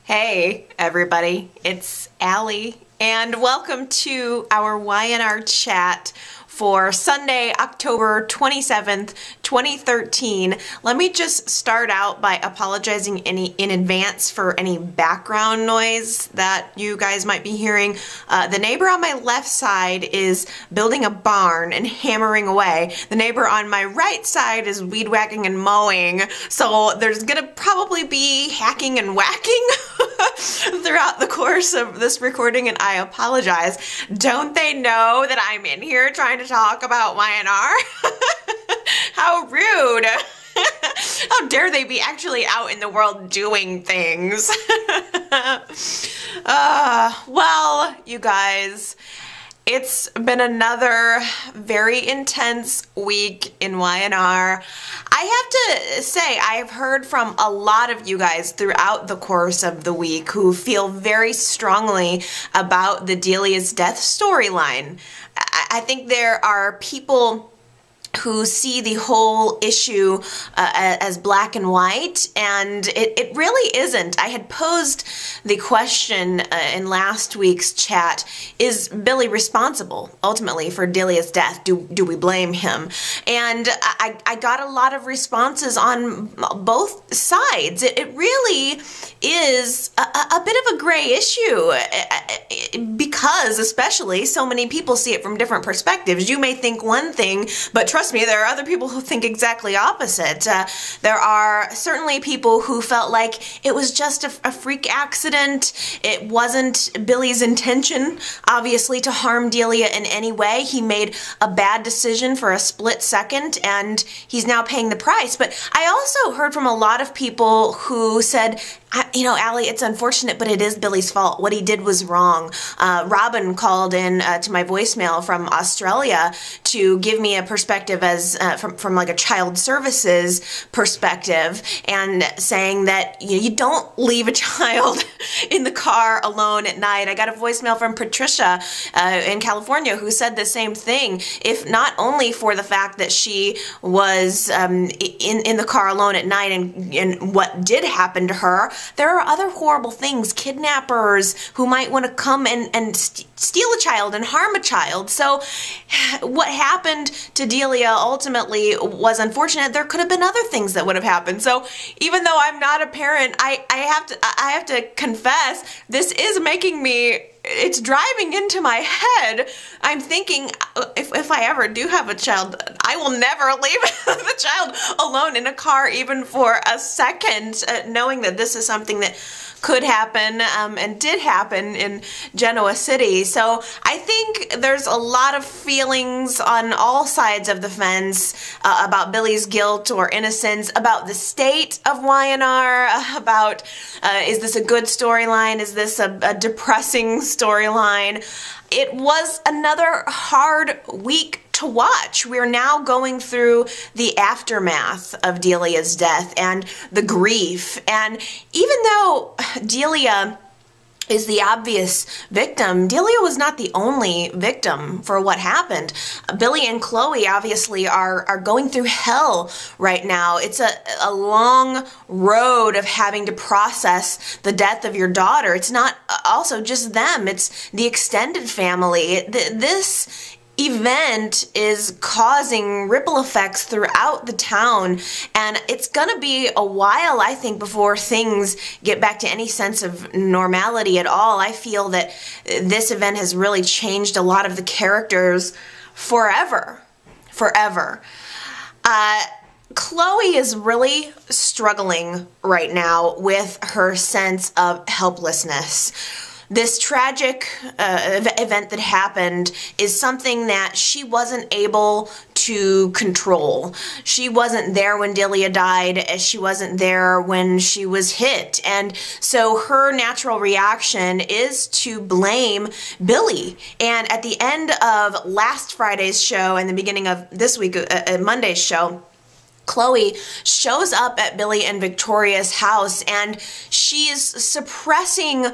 Hey everybody, it's Allie and welcome to our YNR chat for Sunday, October 27th, 2013. Let me just start out by apologizing in advance for any background noise that you guys might be hearing. The neighbor on my left side is building a barn and hammering away. The neighbor on my right side is weed whacking and mowing. So there's gonna probably be hacking and whacking throughout the course of this recording, and I apologize. Don't they know that I'm in here trying to talk about YNR? How rude. How dare they be actually out in the world doing things. Well, you guys, it's been another very intense week in YNR. I have to say, I've heard from a lot of you guys throughout the course of the week who feel very strongly about the Delias Death storyline. I think there are people who see the whole issue as black and white, and it really isn't. I had posed the question in last week's chat, is Billy responsible ultimately for Delia's death? Do we blame him? And I got a lot of responses on both sides. It really is a bit of a gray issue because especially so many people see it from different perspectives. You may think one thing, but trust me, there are other people who think exactly opposite. There are certainly people who felt like it was just a freak accident. It wasn't Billy's intention, obviously, to harm Delia in any way. He made a bad decision for a split second, and he's now paying the price. But I also heard from a lot of people who said, you know, Allie, it's unfortunate, but it is Billy's fault. What he did was wrong. Robin called in to my voicemail from Australia to give me a perspective as from like a child services perspective, and saying that you don't leave a child in the car alone at night. I got a voicemail from Patricia in California who said the same thing. If not only for the fact that she was in the car alone at night and what did happen to her, there are other horrible things, kidnappers who might want to come and steal a child and harm a child. So what happened to Delia ultimately was unfortunate. There could have been other things that would have happened. So even though I'm not a parent, I have to confess, this is making me, it's driving into my head. I'm thinking, if I ever do have a child, I will never leave the child alone in a car even for a second, knowing that this is something that could happen and did happen in Genoa City. So I think there's a lot of feelings on all sides of the fence about Billy's guilt or innocence, about the state of YNR, about is this a good storyline? Is this a depressing storyline? It was another hard week to watch. We're now going through the aftermath of Delia's death and the grief. And even though Delia is the obvious victim, Delia was not the only victim for what happened. Billy and Chloe obviously are going through hell right now. It's a long road of having to process the death of your daughter. It's not also just them, it's the extended family. This event is causing ripple effects throughout the town, and it's gonna be a while, I think, before things get back to any sense of normality at all. I feel that this event has really changed a lot of the characters forever. Chloe is really struggling right now with her sense of helplessness. This tragic event that happened is something that she wasn't able to control. She wasn't there when Delia died. She wasn't there when she was hit. And so her natural reaction is to blame Billy. And at the end of last Friday's show and the beginning of this week, Monday's show, Chloe shows up at Billy and Victoria's house, and she is suppressing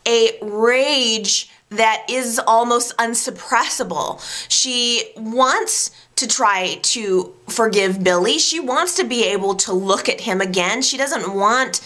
a rage that is almost unsuppressible. She wants to try to forgive Billy. She wants to be able to look at him again. She doesn't want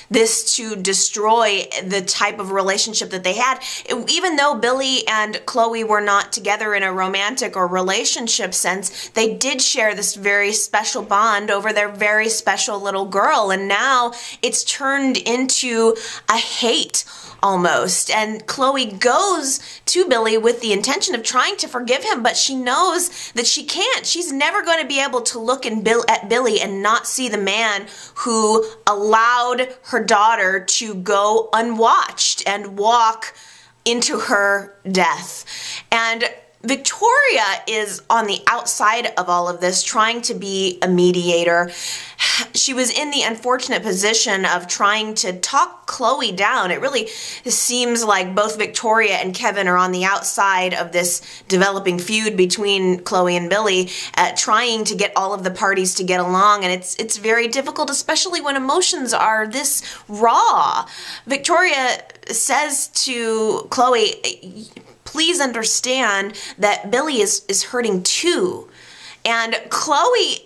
this to destroy the type of relationship that they had. Even though Billy and Chloe were not together in a romantic or relationship sense, they did share this very special bond over their very special little girl, and now it's turned into a hate almost. And Chloe goes to Billy with the intention of trying to forgive him, but she knows that she can't. She's never going to be able to look at Billy and not see the man who allowed her daughter to go unwatched and walk into her death. And Victoria is on the outside of all of this, trying to be a mediator. She was in the unfortunate position of trying to talk Chloe down. It really seems like both Victoria and Kevin are on the outside of this developing feud between Chloe and Billy, trying to get all of the parties to get along, and it's very difficult, especially when emotions are this raw. Victoria says to Chloe, please understand that Billy is hurting too. And Chloe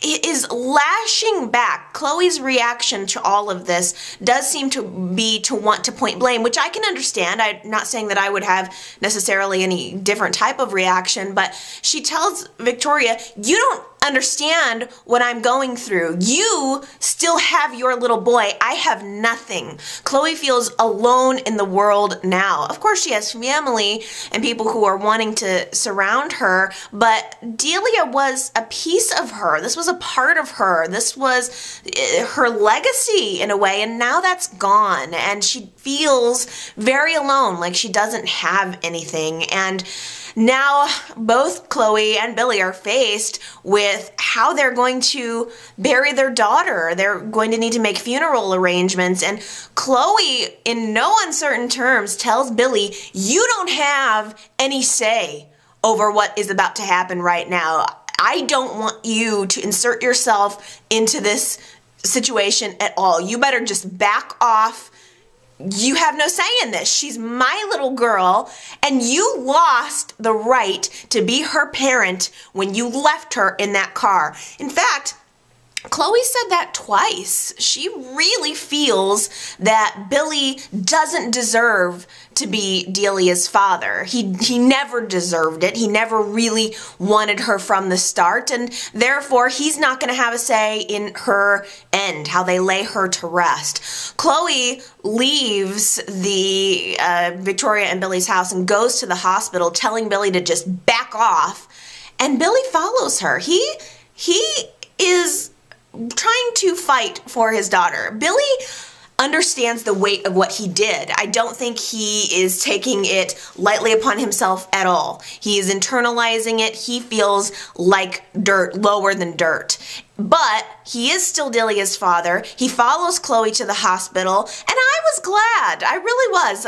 is lashing back. Chloe's reaction to all of this does seem to be to want to point blame, which I can understand. I'm not saying that I would have necessarily any different type of reaction, but she tells Victoria, you don't understand what I'm going through. You still have your little boy. I have nothing. Chloe feels alone in the world now. Of course, she has family and people who are wanting to surround her, but Delia was a piece of her. This was a part of her. This was her legacy in a way, and now that's gone, and she feels very alone, like she doesn't have anything. And now both Chloe and Billy are faced with how they're going to bury their daughter. They're going to need to make funeral arrangements, and Chloe, in no uncertain terms, tells Billy, you don't have any say over what is about to happen right now. I don't want you to insert yourself into this situation at all. You better just back off. You have no say in this. She's my little girl, and you lost the right to be her parent when you left her in that car. In fact, Chloe said that twice. She really feels that Billy doesn't deserve to be Delia's father. He never deserved it. He never really wanted her from the start, and therefore he's not going to have a say in her end, how they lay her to rest. Chloe leaves the Victoria and Billy's house and goes to the hospital, telling Billy to just back off, and Billy follows her. He is trying to fight for his daughter. Billy understands the weight of what he did. I don't think he is taking it lightly upon himself at all. He is internalizing it. He feels like dirt, lower than dirt. But he is still Delia's father. He follows Chloe to the hospital, and I was glad. I really was.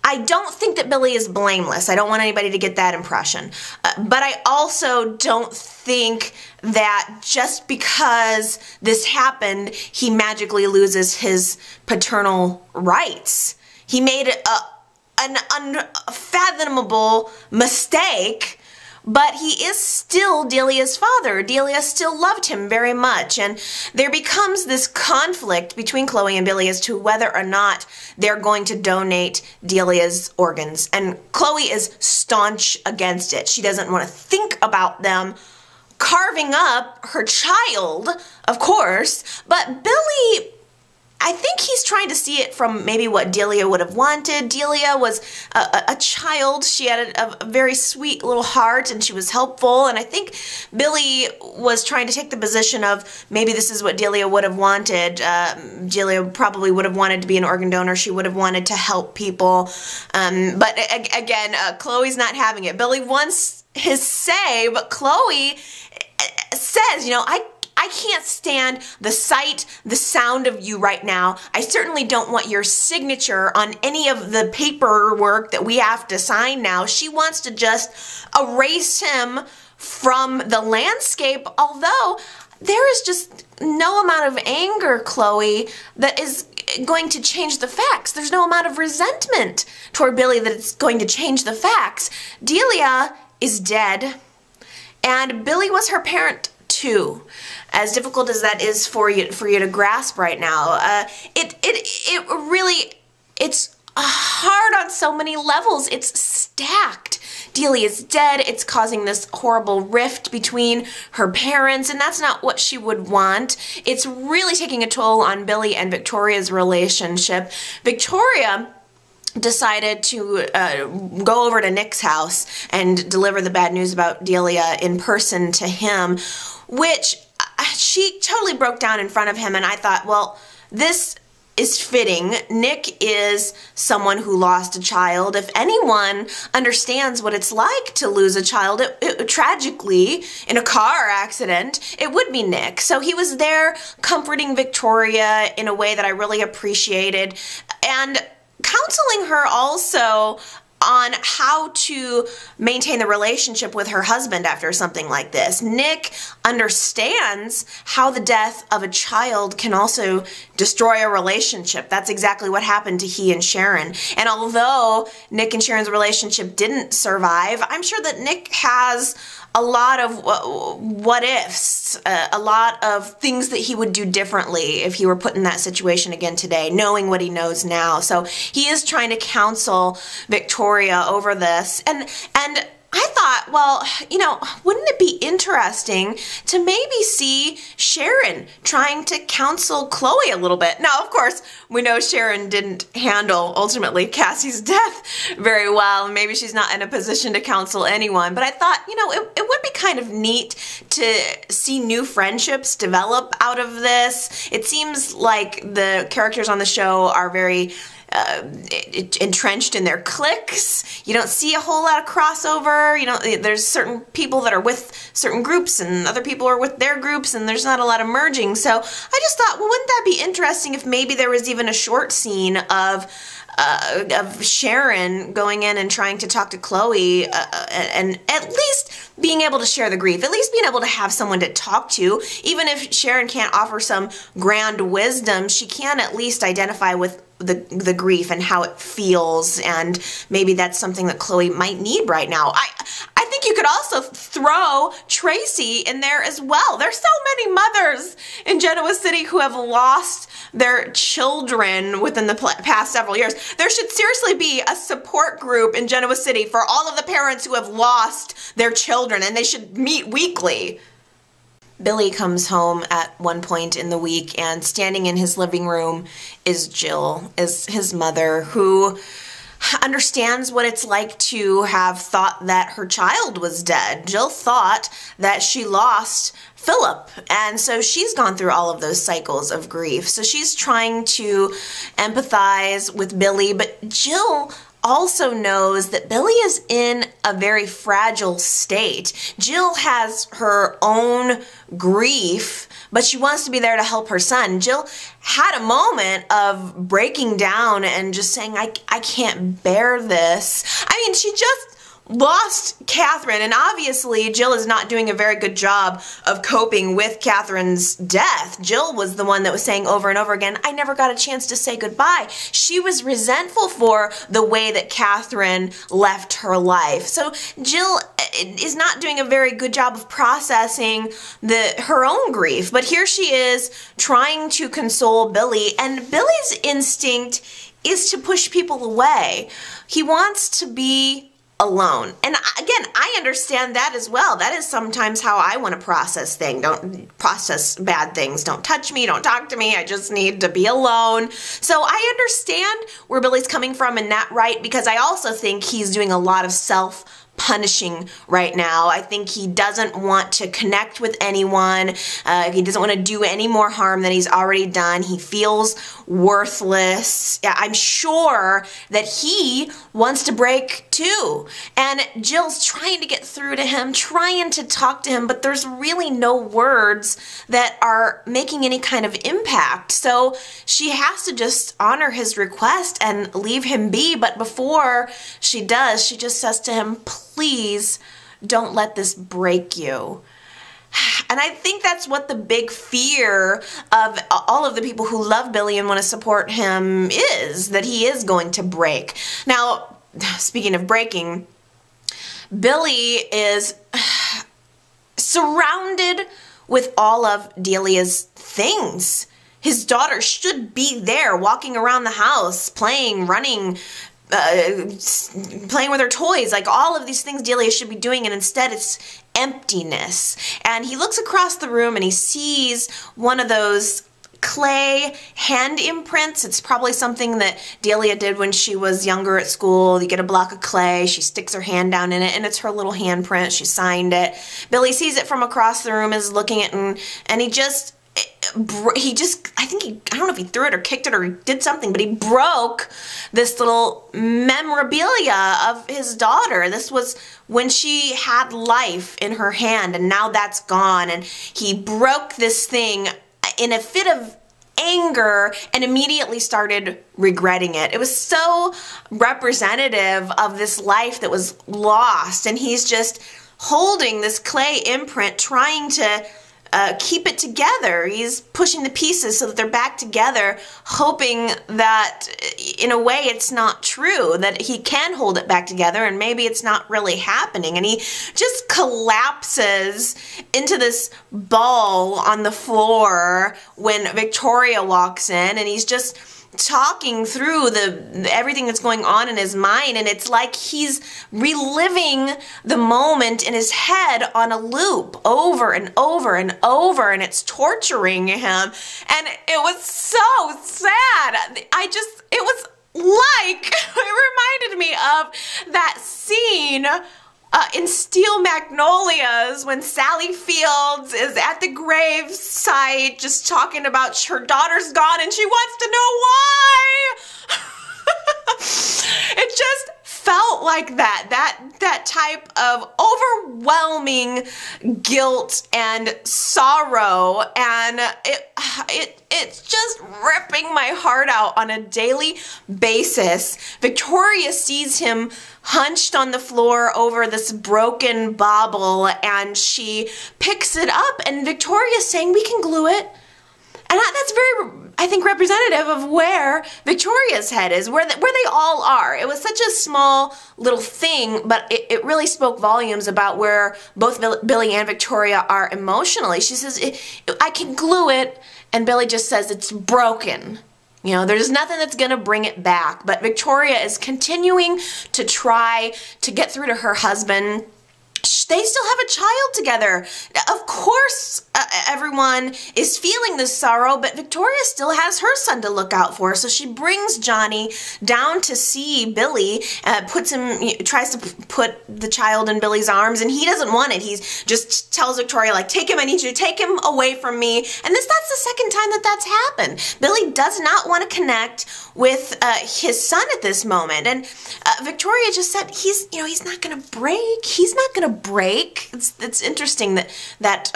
I don't think that Billy is blameless. I don't want anybody to get that impression. But I also don't think that just because this happened, he magically loses his paternal rights. He made an unfathomable mistake, but he is still Delia's father. Delia still loved him very much, and there becomes this conflict between Chloe and Billy as to whether or not they're going to donate Delia's organs. And Chloe is staunch against it. She doesn't want to think about them carving up her child, of course, but Billy, I think he's trying to see it from maybe what Delia would have wanted. Delia was a child. She had a very sweet little heart, and she was helpful, and I think Billy was trying to take the position of maybe this is what Delia would have wanted. Delia probably would have wanted to be an organ donor. She would have wanted to help people, but again, Chloe's not having it. Billy wants his say, but Chloe says, you know, I can't stand the sight, the sound of you right now. I certainly don't want your signature on any of the paperwork that we have to sign now. She wants to just erase him from the landscape, although there is just no amount of anger, Chloe, that is going to change the facts. There's no amount of resentment toward Billy that it's going to change the facts. Delia is dead, and Billy was her parent too. as difficult as that is for you to grasp right now, it's hard on so many levels. It's stacked. Delia is dead. It's causing this horrible rift between her parents, and that's not what she would want. It's really taking a toll on Billy and Victoria's relationship. Victoria decided to go over to Nick's house and deliver the bad news about Delia in person to him, which she totally broke down in front of him, and I thought, well, this is fitting. Nick is someone who lost a child. If anyone understands what it's like to lose a child, tragically, in a car accident, it would be Nick. So he was there comforting Victoria in a way that I really appreciated, and counseling her also on how to maintain the relationship with her husband after something like this. Nick understands how the death of a child can also destroy a relationship. That's exactly what happened to he and Sharon. And although Nick and Sharon's relationship didn't survive, I'm sure that Nick has a lot of what ifs, a lot of things that he would do differently if he were put in that situation again today, knowing what he knows now. So he is trying to counsel Victoria over this. And I thought, well, you know, wouldn't it be interesting to maybe see Sharon trying to counsel Chloe a little bit? Now, of course, we know Sharon didn't handle, ultimately, Cassie's death very well, and maybe she's not in a position to counsel anyone, but I thought, you know, it would be kind of neat to see new friendships develop out of this. It seems like the characters on the show are very entrenched in their cliques. You don't see a whole lot of crossover. You know, there's certain people that are with certain groups and other people are with their groups, and there's not a lot of merging. So I just thought, well, wouldn't that be interesting if maybe there was even a short scene of Sharon going in and trying to talk to Chloe and at least being able to share the grief, at least being able to have someone to talk to. Even if Sharon can't offer some grand wisdom, she can at least identify with the grief and how it feels, and maybe that's something that Chloe might need right now. I think you could also throw Tracy in there as well. There's so many mothers in Genoa City who have lost their children within the past several years. There should seriously be a support group in Genoa City for all of the parents who have lost their children, and they should meet weekly. Billy comes home at one point in the week, and standing in his living room is Jill, is his mother, who understands what it's like to have thought that her child was dead. Jill thought that she lost Philip, and so she's gone through all of those cycles of grief. So she's trying to empathize with Billy, but Jill also knows that Billy is in a very fragile state. Jill has her own grief, but she wants to be there to help her son. Jill had a moment of breaking down and just saying, I can't bear this. I mean, she just lost Catherine, and obviously Jill is not doing a very good job of coping with Catherine's death. Jill was the one that was saying over and over again, I never got a chance to say goodbye. She was resentful for the way that Catherine left her life. So Jill is not doing a very good job of processing her own grief, but here she is trying to console Billy, and Billy's instinct is to push people away. He wants to be alone. And again, I understand that as well. That is sometimes how I want to process things. Don't process bad things. Don't touch me. Don't talk to me. I just need to be alone. So I understand where Billy's coming from in that right, because I also think he's doing a lot of self-punishing right now. I think he doesn't want to connect with anyone. He doesn't want to do any more harm than he's already done. He feels worthless. Yeah, I'm sure that he wants to break too. And Jill's trying to get through to him, trying to talk to him, but there's really no words that are making any kind of impact. So she has to just honor his request and leave him be. But before she does, she just says to him, please don't let this break you. And I think that's what the big fear of all of the people who love Billy and want to support him is, that he is going to break. Now, speaking of breaking, Billy is surrounded with all of Delia's things? His daughter should be there walking around the house, playing, running, playing with her toys, like all of these things Delia should be doing, and instead it's emptiness. And he looks across the room and he sees one of those clay hand imprints. It's probably something that Delia did when she was younger at school. You get a block of clay, she sticks her hand down in it, and it's her little handprint. She signed it. Billy sees it from across the room, is looking at it, and he just, I don't know if he threw it or kicked it or he did something, but he broke this little memorabilia of his daughter. This was when she had life in her hand, and now that's gone. And he broke this thing in a fit of anger and immediately started regretting it. It was so representative of this life that was lost, and he's just holding this clay imprint, trying to keep it together. He's pushing the pieces so that they're back together, hoping that in a way it's not true, that he can hold it back together and maybe it's not really happening. And he just collapses into this ball on the floor when Victoria walks in, and he's just talking through everything that's going on in his mind, and it's like he's reliving the moment in his head on a loop over and over and over, and it's torturing him. And it was so sad. It was like, it reminded me of that scene in Steel Magnolias when Sally Fields is at the grave site just talking about her daughter's gone and she wants to know why. It just felt like that type of overwhelming guilt and sorrow, and it's just ripping my heart out on a daily basis. Victoria sees him hunched on the floor over this broken bauble, and she picks it up, and Victoria's saying, "We can glue it." And that's very, I think, representative of where Victoria's head is, where they all are. It was such a small little thing, but it really spoke volumes about where both Billy and Victoria are emotionally. She says, "I can glue it," and Billy just says, "It's broken. You know, there's nothing that's going to bring it back." But Victoria is continuing to try to get through to her husband. They still have a child together. Of course, everyone is feeling this sorrow, but Victoria still has her son to look out for. So she brings Johnny down to see Billy, tries to put the child in Billy's arms, and he doesn't want it. He just tells Victoria, like, "Take him, I need you to take him away from me." And that's the second time that's happened. Billy does not want to connect with his son at this moment. And Victoria just said, he's not going to break. He's not going to break. It's interesting that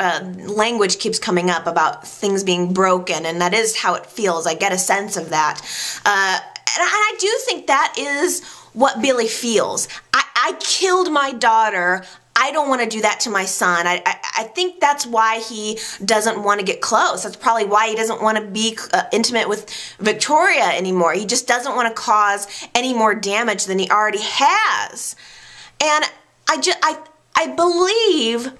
language keeps coming up about things being broken, and that is how it feels. I get a sense of that. And I do think that is what Billy feels. I killed my daughter. I don't want to do that to my son. I think that's why he doesn't want to get close. That's probably why he doesn't want to be intimate with Victoria anymore. He just doesn't want to cause any more damage than he already has. And I believe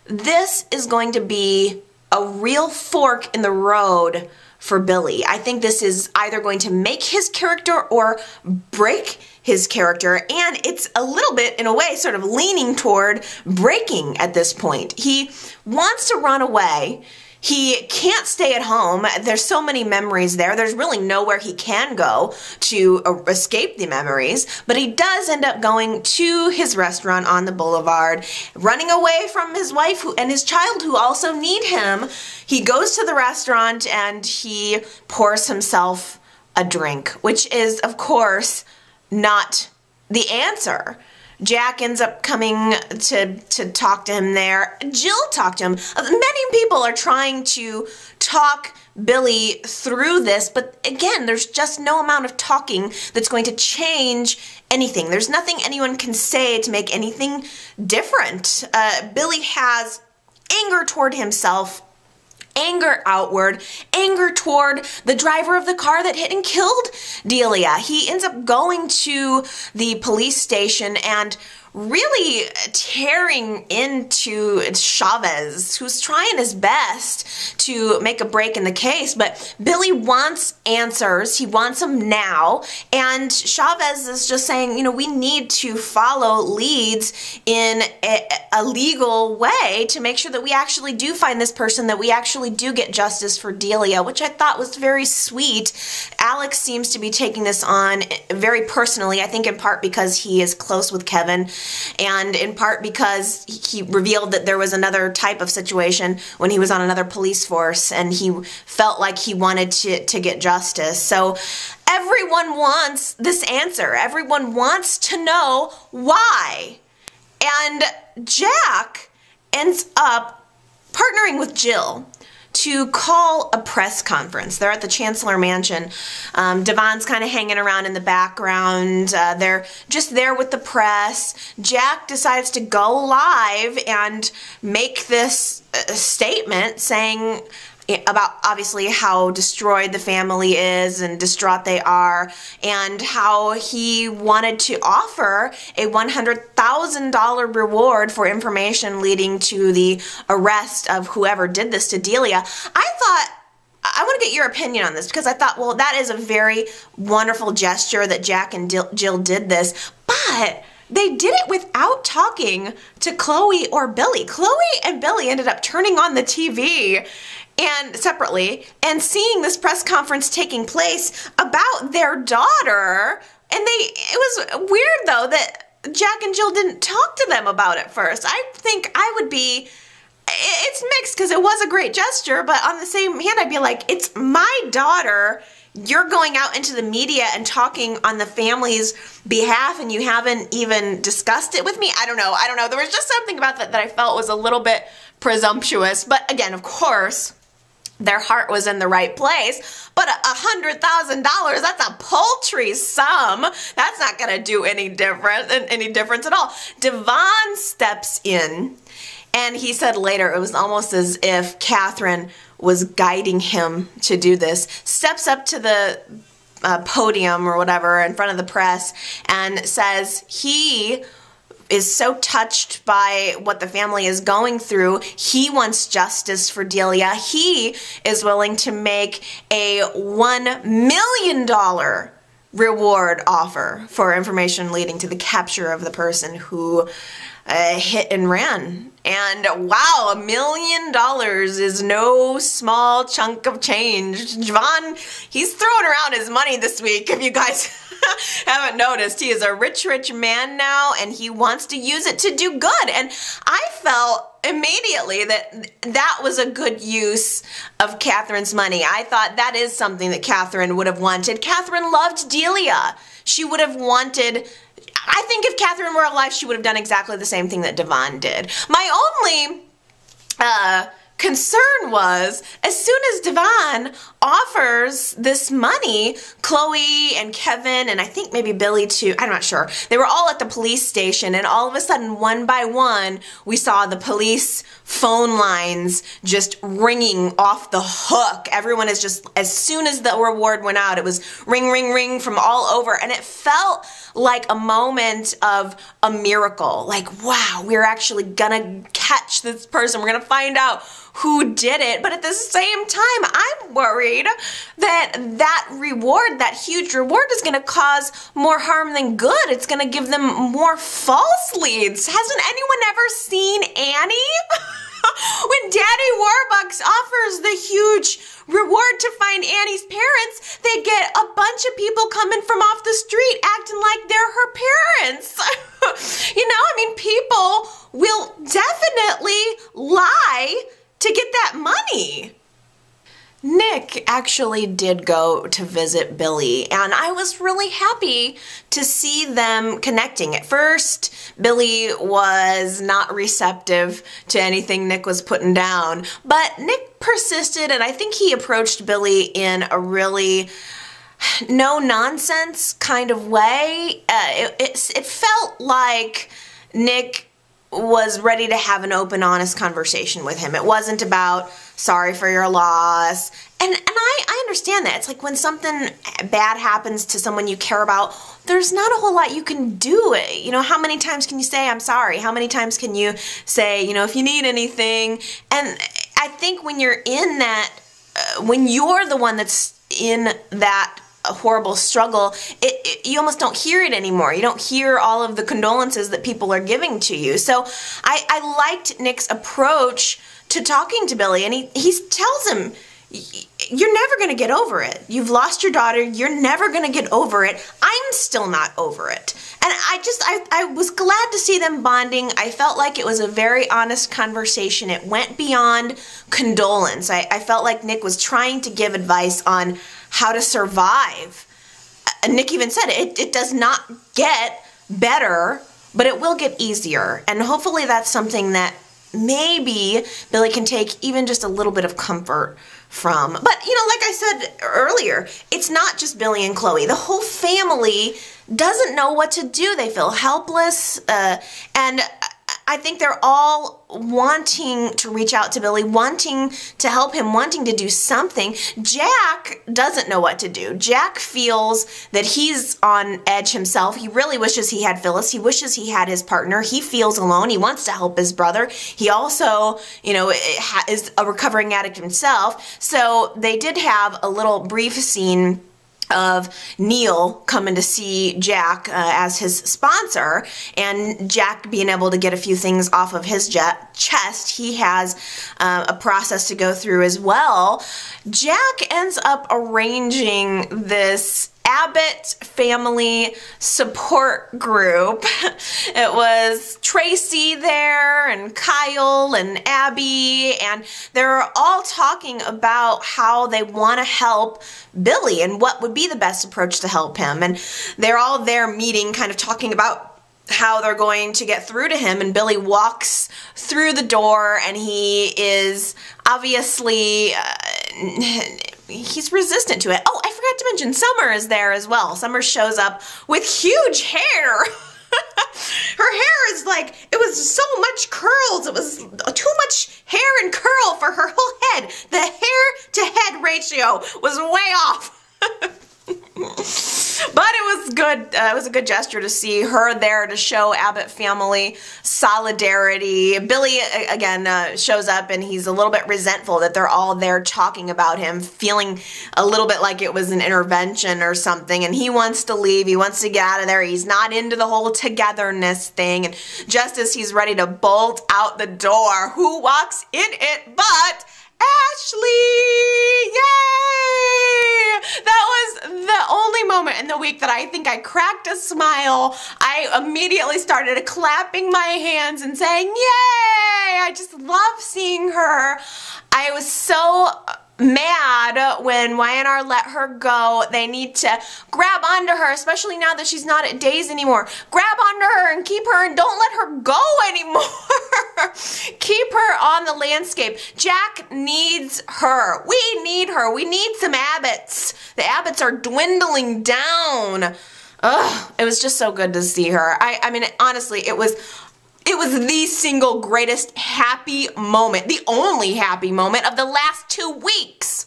this is going to be a real fork in the road for Billy. I think this is either going to make his character or break his character, and it's a little bit, in a way, sort of leaning toward breaking at this point. He wants to run away. He can't stay at home. There's so many memories there. There's really nowhere he can go to escape the memories, but he does end up going to his restaurant on the boulevard, running away from his wife and his child who also need him. He goes to the restaurant and he pours himself a drink, which is, of course, not the answer. Jack ends up coming to talk to him there. Jill talked to him. Many people are trying to talk Billy through this, but again, there's just no amount of talking that's going to change anything. There's nothing anyone can say to make anything different. Billy has anger toward himself, anger outward, anger toward the driver of the car that hit and killed Delia. He ends up going to the police station and really tearing into Chavez, who's trying his best to make a break in the case, but Billy wants answers. He wants them now, and Chavez is just saying, you know, we need to follow leads in a legal way to make sure that we actually do find this person, that we actually do get justice for Delia, which I thought was very sweet. Alex seems to be taking this on very personally, I think in part because he is close with Kevin, and in part because he revealed that there was another type of situation when he was on another police force, and he felt like he wanted to get justice. So everyone wants this answer. Everyone wants to know why. And Jack ends up partnering with Jill to call a press conference. They're at the Chancellor Mansion. Devon's kind of hanging around in the background. They're just there with the press. Jack decides to go live and make this statement saying about obviously how destroyed the family is and distraught they are, and how he wanted to offer a $100,000 reward for information leading to the arrest of whoever did this to Delia. I want to get your opinion on this, because I thought, well, that is a very wonderful gesture that Jack and Jill did this, but they did it without talking to Chloe or Billy. Chloe and Billy ended up turning on the TV and separately and seeing this press conference taking place about their daughter, and it was weird though that Jack and Jill didn't talk to them about it first. I think I would be, it's mixed because it was a great gesture, but on the same hand I'd be like, it's my daughter. You're going out into the media and talking on the family's behalf, and you haven't even discussed it with me? I don't know. There was just something about that I felt was a little bit presumptuous. But again, of course, their heart was in the right place. But $100,000, that's a paltry sum. That's not going to do any difference at all. Devon steps in, and he said later it was almost as if Catherine was guiding him to do this. Steps up to the podium or whatever in front of the press and says he is so touched by what the family is going through. He wants justice for Delia. He is willing to make a $1 million reward offer for information leading to the capture of the person who hit and ran. And wow, $1 million is no small chunk of change. Devon, he's throwing around his money this week, if you guys haven't noticed. He is a rich, rich man now, and he wants to use it to do good. And I felt immediately that was a good use of Catherine's money. I thought that is something that Catherine would have wanted. Catherine loved Delia. She would have wanted, I think if Catherine were alive, she would have done exactly the same thing that Devon did. My only concern was, as soon as Devon offers this money, Chloe and Kevin, and I think maybe Billy too, I'm not sure, they were all at the police station, and all of a sudden, one by one, we saw the police phone lines just ringing off the hook. Everyone is just, as soon as the reward went out, it was ring, ring, ring from all over, and it felt like a moment of a miracle. Like, wow, we're actually gonna catch this person. We're gonna find out who did it. But at the same time, I'm worried that reward, that huge reward, is gonna cause more harm than good. It's gonna give them more false leads. Hasn't anyone ever seen Annie? When Daddy Warbucks offers the huge reward to find Annie's parents, they get a bunch of people coming from off the street acting like they're her parents. You know, I mean, people will definitely lie to get that money. Nick actually did go to visit Billy, and I was really happy to see them connecting. At first, Billy was not receptive to anything Nick was putting down, but Nick persisted, and I think he approached Billy in a really no-nonsense kind of way. It felt like Nick was ready to have an open, honest conversation with him. It wasn't about sorry for your loss. And I understand that. It's like when something bad happens to someone you care about, there's not a whole lot you can do. You know, how many times can you say, I'm sorry? How many times can you say, you know, if you need anything? And I think when you're in that, when you're the one that's in that horrible struggle, you almost don't hear it anymore. You don't hear all of the condolences that people are giving to you. So I liked Nick's approach to talking to Billy, and he tells him, you're never going to get over it. You've lost your daughter. You're never going to get over it. I'm still not over it. And I was glad to see them bonding. I felt like it was a very honest conversation. It went beyond condolence. I felt like Nick was trying to give advice on how to survive. And Nick even said it does not get better, but it will get easier. And hopefully that's something that maybe Billy can take even just a little bit of comfort from. But, you know, like I said earlier, it's not just Billy and Chloe. The whole family doesn't know what to do. They feel helpless, and I think they're all wanting to reach out to Billy, wanting to help him, wanting to do something. Jack doesn't know what to do. Jack feels that he's on edge himself. He really wishes he had Phyllis. He wishes he had his partner. He feels alone. He wants to help his brother. He also, you know, is a recovering addict himself. So they did have a little brief scene of Neil coming to see Jack as his sponsor, and Jack being able to get a few things off of his chest. He has a process to go through as well. Jack ends up arranging this Abbott family support group. It was Tracy there and Kyle and Abby, and they're all talking about how they want to help Billy and what would be the best approach to help him. And they're all there meeting, kind of talking about how they're going to get through to him, and Billy walks through the door, and he is obviously he's resistant to it. Oh, I forgot to mention Summer is there as well. Summer shows up with huge hair. Her hair is like, it was so much curls. It was too much hair and curl for her whole head. The hair to head ratio was way off. But it was good. It was a good gesture to see her there to show Abbott family solidarity. Billy, again, shows up, and he's a little bit resentful that they're all there talking about him, feeling a little bit like it was an intervention or something, and he wants to leave. He wants to get out of there. He's not into the whole togetherness thing, and just as he's ready to bolt out the door, who walks in it but Ashley! Yay! That was the only moment in the week that I think I cracked a smile. I immediately started clapping my hands and saying, yay! I just love seeing her. I was so mad when YNR let her go. They need to grab onto her, especially now that she's not at Days anymore. Grab onto her and keep her, and don't let her go anymore. Keep her on the landscape. Jack needs her. We need her. We need some Abbotts. The Abbotts are dwindling down. Ugh, it was just so good to see her. I mean, honestly, it was the single greatest happy moment, the only happy moment of the last 2 weeks.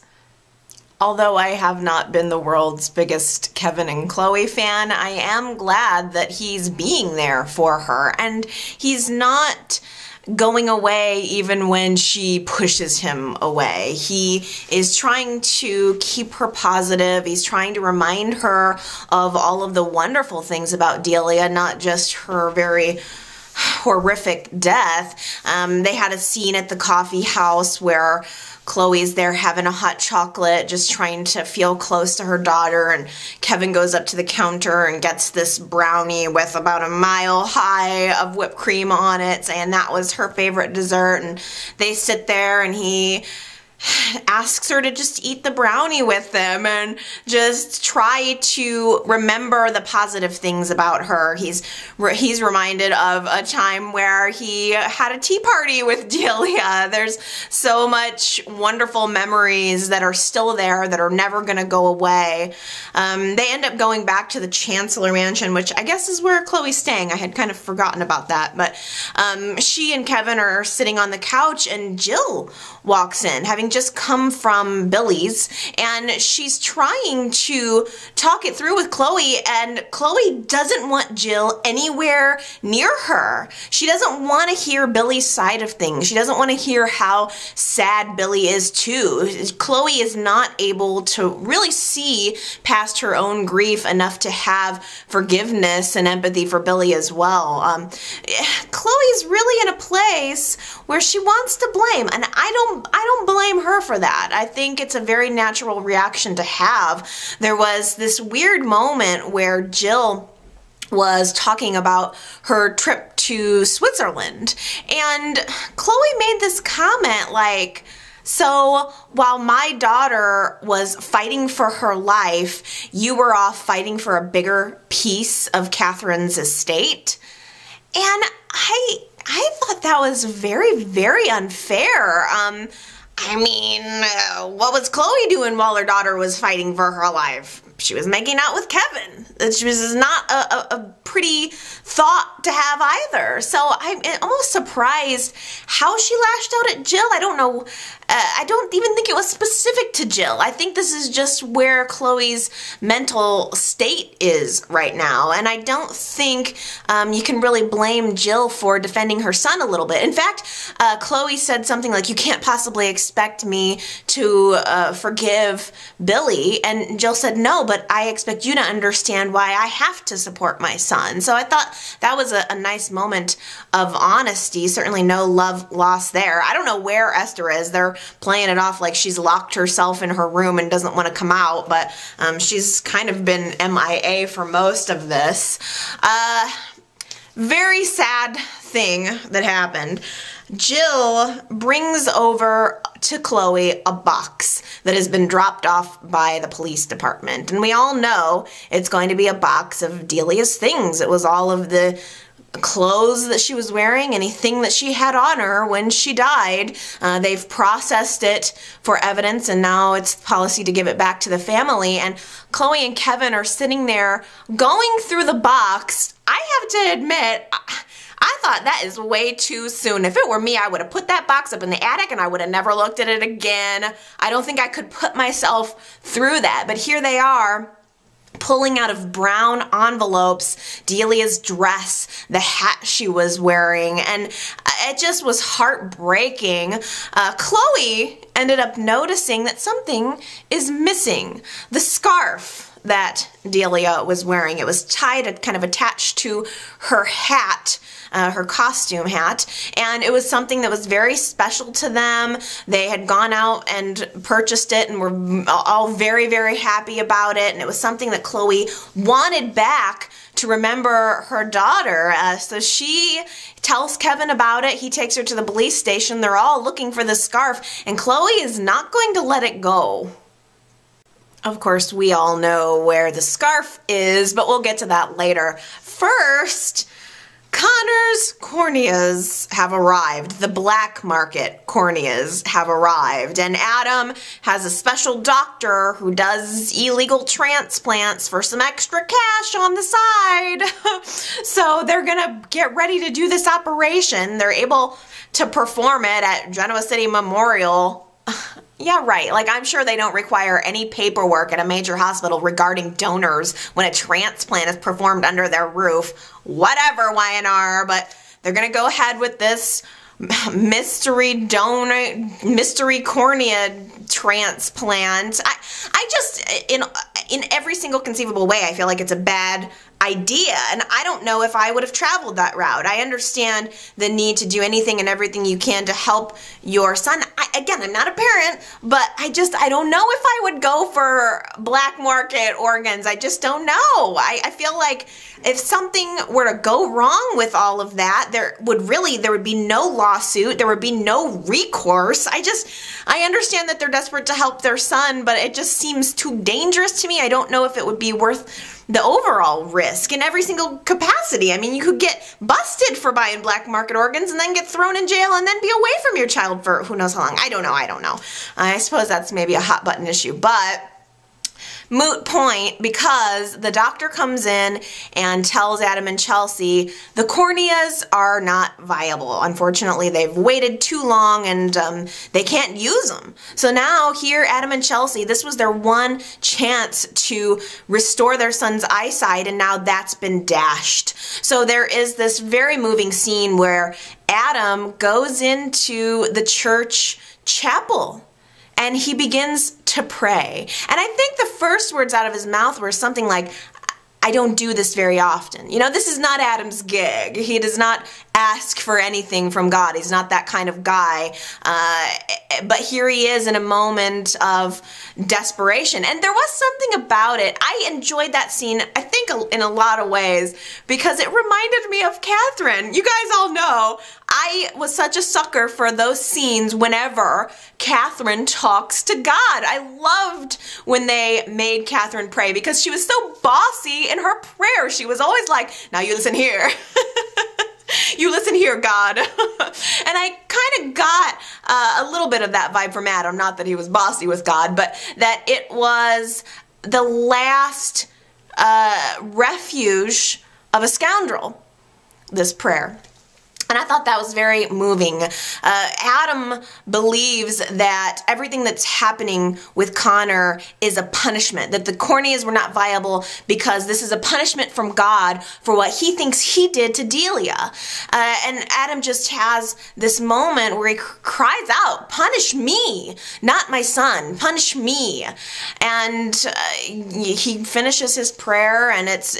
Although I have not been the world's biggest Kevin and Chloe fan, I am glad that he's being there for her, and he's not going away even when she pushes him away. He is trying to keep her positive. He's trying to remind her of all of the wonderful things about Delia, not just her very horrific death. They had a scene at the coffee house where Chloe's there having a hot chocolate, just trying to feel close to her daughter, and Kevin goes up to the counter and gets this brownie with about a mile high of whipped cream on it, saying that was her favorite dessert, and they sit there, and he asks her to just eat the brownie with them and just try to remember the positive things about her. He's reminded of a time where he had a tea party with Delia. There's so much wonderful memories that are still there that are never going to go away. They end up going back to the Chancellor Mansion, which I guess is where Chloe's staying. I had kind of forgotten about that, but she and Kevin are sitting on the couch and Jill walks in, having just come from Billy's, and she's trying to talk it through with Chloe, and Chloe doesn't want Jill anywhere near her. She doesn't want to hear Billy's side of things. She doesn't want to hear how sad Billy is too. Chloe is not able to really see past her own grief enough to have forgiveness and empathy for Billy as well. Chloe's really in a place where she wants to blame, and I don't blame her for that. I think it's a very natural reaction to have. There was this weird moment where Jill was talking about her trip to Switzerland, and Chloe made this comment like, so while my daughter was fighting for her life, you were off fighting for a bigger piece of Catherine's estate? And I thought that was very, very unfair. I mean, what was Chloe doing while her daughter was fighting for her life? She was making out with Kevin. This is not a pretty thought to have either. So I'm almost surprised how she lashed out at Jill. I don't know. I don't even think it was specific to Jill. I think this is just where Chloe's mental state is right now. And I don't think you can really blame Jill for defending her son a little bit. In fact, Chloe said something like, you can't possibly expect me to forgive Billy. And Jill said, no, but I expect you to understand why I have to support my son. So I thought that was a nice moment of honesty. Certainly no love lost there. I don't know where Esther is. They're playing it off like she's locked herself in her room and doesn't want to come out, but she's kind of been MIA for most of this. Very sad thing that happened. Jill brings over to Chloe a box that has been dropped off by the police department. And we all know it's going to be a box of Delia's things. It was all of the clothes that she was wearing, anything that she had on her when she died. They've processed it for evidence, and now it's policy to give it back to the family. And Chloe and Kevin are sitting there going through the box. I have to admit, I thought that is way too soon. If it were me, I would have put that box up in the attic and I would have never looked at it again. I don't think I could put myself through that. But here they are, pulling out of brown envelopes Delia's dress, the hat she was wearing, and it just was heartbreaking. Chloe ended up noticing that something is missing. The scarf that Delia was wearing. It was tied, kind of attached to her hat, her costume hat, and it was something that was very special to them. They had gone out and purchased it and were all very, very happy about it, and it was something that Chloe wanted back to remember her daughter. So she tells Kevin about it. He takes her to the police station. They're all looking for the scarf, and Chloe is not going to let it go. Of course, we all know where the scarf is, but we'll get to that later. First, Connor's corneas have arrived. The black market corneas have arrived. And Adam has a special doctor who does illegal transplants for some extra cash on the side. So they're gonna get ready to do this operation. They're able to perform it at Genoa City Memorial. Yeah, right. Like, I'm sure they don't require any paperwork at a major hospital regarding donors when a transplant is performed under their roof. Whatever, Y&R, but they're going to go ahead with this mystery cornea transplant. I just, in every single conceivable way, I feel like it's a bad idea, and I don't know if I would have traveled that route. I understand the need to do anything and everything you can to help your son. Again, I'm not a parent, but I don't know if I would go for black market organs. I just don't know. I feel like if something were to go wrong with all of that, there would be no lawsuit, there would be no recourse. I understand that they're desperate to help their son, but it just seems too dangerous to me. I don't know if it would be worth the overall risk in every single capacity. I mean, you could get busted for buying black market organs and then get thrown in jail and then be away from your child for who knows how long. I don't know. I suppose that's maybe a hot button issue, but moot point, because the doctor comes in and tells Adam and Chelsea the corneas are not viable. Unfortunately, they've waited too long and they can't use them. So now here, Adam and Chelsea, this was their one chance to restore their son's eyesight, and now that's been dashed. So there is this very moving scene where Adam goes into the church chapel and he begins to pray. And I think the first words out of his mouth were something like, I don't do this very often. You know, this is not Adam's gig. He does not ask for anything from God. He's not that kind of guy. But here he is in a moment of desperation. And there was something about it. I enjoyed that scene, I think, in a lot of ways, because it reminded me of Catherine. You guys all know I was such a sucker for those scenes whenever Catherine talks to God. I loved when they made Catherine pray because she was so bossy in her prayer. She was always like, now you listen here. You listen here, God. And I kind of got a little bit of that vibe from Adam. Not that he was bossy with God, but that it was the last refuge of a scoundrel, this prayer. And I thought that was very moving. Adam believes that everything that's happening with Connor is a punishment, that the corneas were not viable because this is a punishment from God for what he thinks he did to Delia. And Adam just has this moment where he cries out, punish me, not my son, punish me. And he finishes his prayer, and it's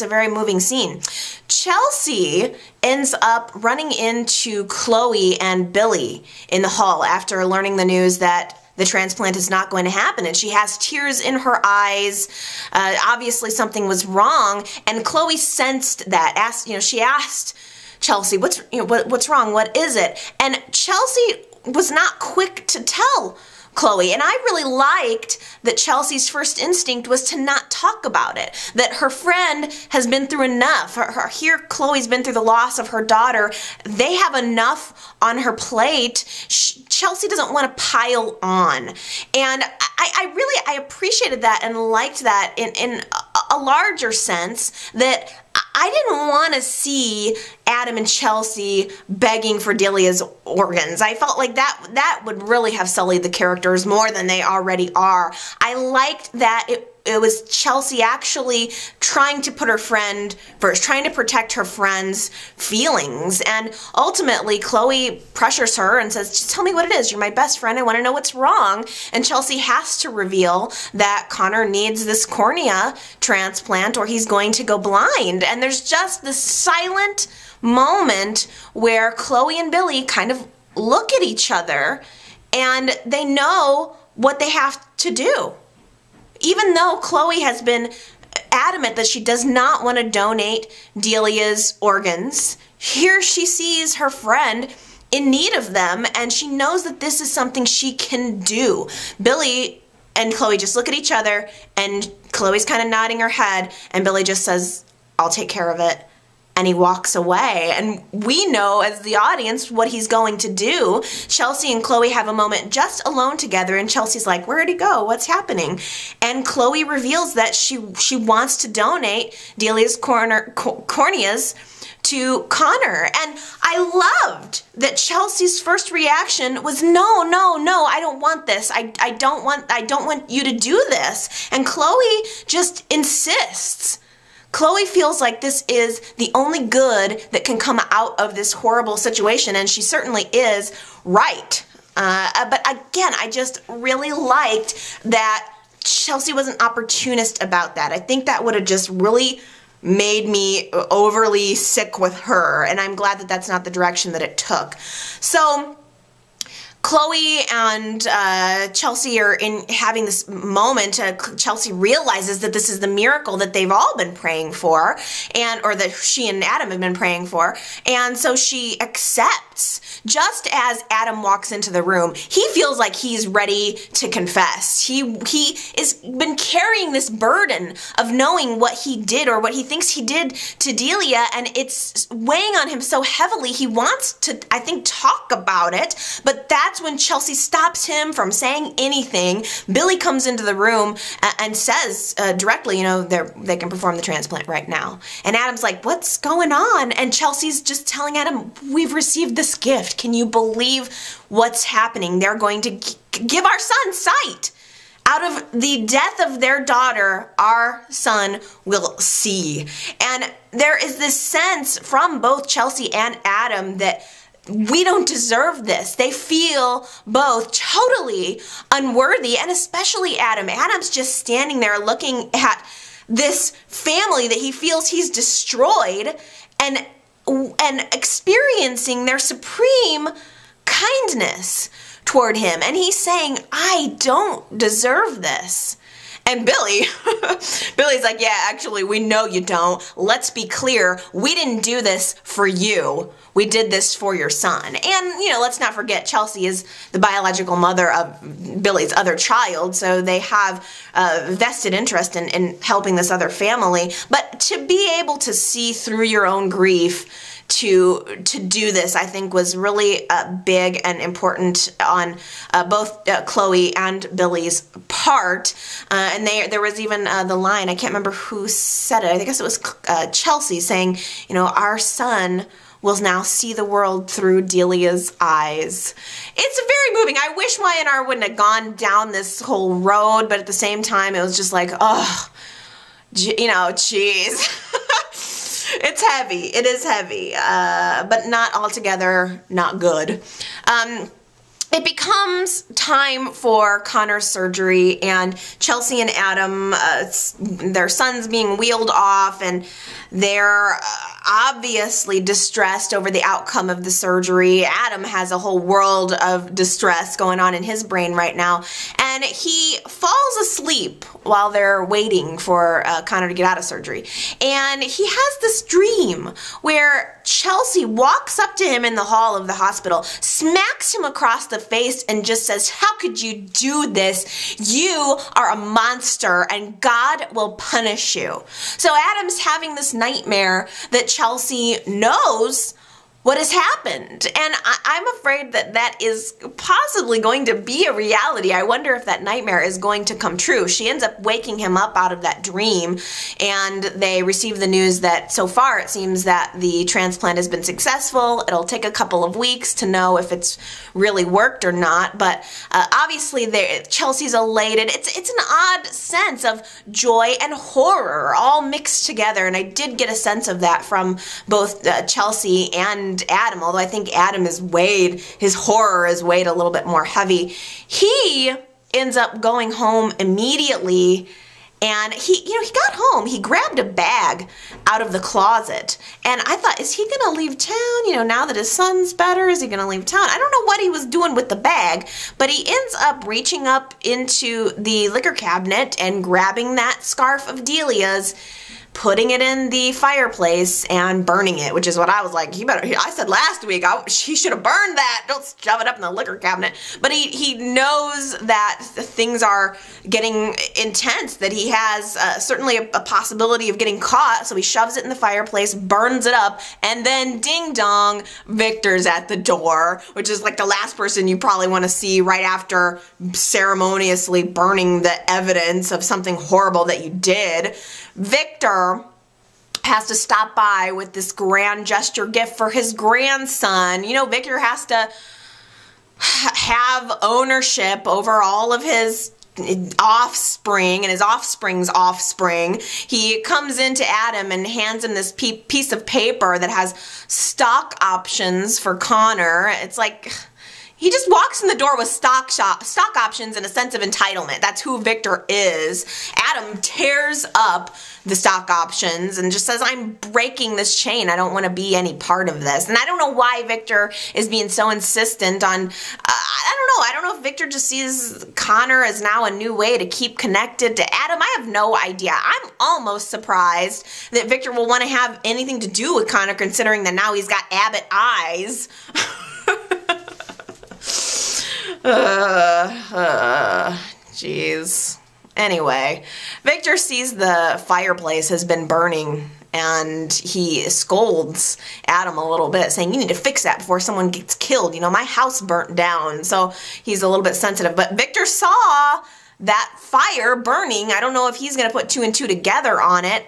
a very moving scene. Chelsea ends up running into Chloe and Billy in the hall after learning the news that the transplant is not going to happen, and she has tears in her eyes. Obviously something was wrong, and Chloe sensed that. She asked Chelsea, what's wrong? What is it? And Chelsea was not quick to tell Chloe, and I really liked that Chelsea's first instinct was to not talk about it, that her friend has been through enough. Here Chloe's been through the loss of her daughter. They have enough on her plate. Chelsea doesn't want to pile on. And I appreciated that and liked that in a larger sense, that I didn't want to see Adam and Chelsea begging for Delia's organs. I felt like that would really have sullied the characters more than they already are. I liked that it was Chelsea actually trying to put her friend first, trying to protect her friend's feelings. And ultimately, Chloe pressures her and says, just tell me what it is. You're my best friend. I want to know what's wrong. And Chelsea has to reveal that Connor needs this cornea transplant or he's going to go blind. And there's just this silent moment where Chloe and Billy kind of look at each other and they know what they have to do. Even though Chloe has been adamant that she does not want to donate Delia's organs, here she sees her friend in need of them, and she knows that this is something she can do. Billy and Chloe just look at each other, and Chloe's kind of nodding her head, and Billy just says, I'll take care of it. And he walks away, and we know as the audience what he's going to do. Chelsea and Chloe have a moment just alone together, and Chelsea's like, where'd he go? What's happening? And Chloe reveals that she wants to donate Delia's corneas to Connor. And I loved that Chelsea's first reaction was, no, I don't want this. I don't want you to do this. And Chloe just insists. Chloe feels like this is the only good that can come out of this horrible situation, and she certainly is right. But again, I just really liked that Chelsea was an opportunist about that. I think that would have just really made me overly sick with her, and I'm glad that that's not the direction that it took. So Chloe and Chelsea are having this moment. Chelsea realizes that this is the miracle that they've all been praying for, or that she and Adam have been praying for, and so she accepts. Just as Adam walks into the room, he feels like he's ready to confess. He has been carrying this burden of knowing what he did, or what he thinks he did to Delia, and it's weighing on him so heavily. He wants to, I think, talk about it, but that's when Chelsea stops him from saying anything. Billy comes into the room and says directly, they can perform the transplant right now. And Adam's like, what's going on? And Chelsea's just telling Adam, we've received this gift. Can you believe what's happening? They're going to give our son sight. Out of the death of their daughter, our son will see. And there is this sense from both Chelsea and Adam that we don't deserve this. They feel both totally unworthy, and especially Adam. Adam's just standing there looking at this family that he feels he's destroyed, and experiencing their supreme kindness toward him. And he's saying, I don't deserve this. And Billy's like, yeah, actually, we know you don't. Let's be clear. We didn't do this for you. We did this for your son. And, let's not forget, Chelsea is the biological mother of Billy's other child, so they have a vested interest in helping this other family. But to be able to see through your own grief, to do this, I think, was really big and important on both Chloe and Billy's part. And there was even the line, I can't remember who said it, I guess it was Chelsea saying, our son will now see the world through Delia's eyes. It's very moving. I wish Y&R wouldn't have gone down this whole road, but at the same time, it was just like, oh, geez. It's heavy. It is heavy, but not altogether not good. It becomes time for Connor's surgery, and Chelsea and Adam, their son's being wheeled off, and they're obviously distressed over the outcome of the surgery. Adam has a whole world of distress going on in his brain right now, and he falls asleep while they're waiting for Connor to get out of surgery. And he has this dream where Chelsea walks up to him in the hall of the hospital, smacks him across the face, and just says, how could you do this? You are a monster, and God will punish you. So Adam's having this nightmare that Chelsea knows what has happened. And I'm afraid that is possibly going to be a reality. I wonder if that nightmare is going to come true. She ends up waking him up out of that dream, and they receive the news that so far it seems that the transplant has been successful. It'll take a couple of weeks to know if it's really worked or not, but obviously Chelsea's elated. It's an odd sense of joy and horror all mixed together, and I did get a sense of that from both Chelsea and Adam, although I think Adam his horror is weighed a little bit more heavy. He ends up going home immediately, and he got home, he grabbed a bag out of the closet, and I thought, is he gonna leave town? Now that his son's better, is he gonna leave town? I don't know what he was doing with the bag, but he ends up reaching up into the liquor cabinet and grabbing that scarf of Delia's, putting it in the fireplace and burning it, which is what I was like, I said last week, he should have burned that. Don't shove it up in the liquor cabinet. But he knows that things are getting intense, that he has certainly a possibility of getting caught, so he shoves it in the fireplace, burns it up, and then ding dong, Victor's at the door, which is like the last person you probably want to see right after ceremoniously burning the evidence of something horrible that you did. Victor has to stop by with this grand gesture gift for his grandson. Victor has to have ownership over all of his offspring and his offspring's offspring. He comes into Adam and hands him this piece of paper that has stock options for Connor. It's like, he just walks in the door with stock options and a sense of entitlement. That's who Victor is. Adam tears up the stock options and just says, I'm breaking this chain. I don't want to be any part of this. And I don't know why Victor is being so insistent on, I don't know if Victor just sees Connor as now a new way to keep connected to Adam. I have no idea. I'm almost surprised that Victor will want to have anything to do with Connor, considering that now he's got Abbott eyes. Jeez. Anyway, Victor sees the fireplace has been burning and he scolds Adam a little bit, saying, you need to fix that before someone gets killed. You know, my house burnt down. So he's a little bit sensitive. But Victor saw that fire burning. I don't know if he's going to put 2 and 2 together on it.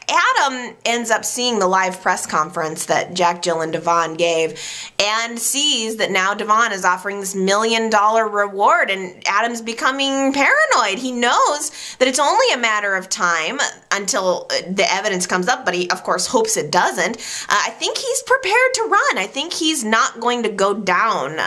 Adam ends up seeing the live press conference that Jack, Jill, and Devon gave and sees that now Devon is offering this $1 million reward, and Adam's becoming paranoid. He knows that it's only a matter of time until the evidence comes up, but he, of course, hopes it doesn't. I think he's prepared to run. I think he's not going to go down.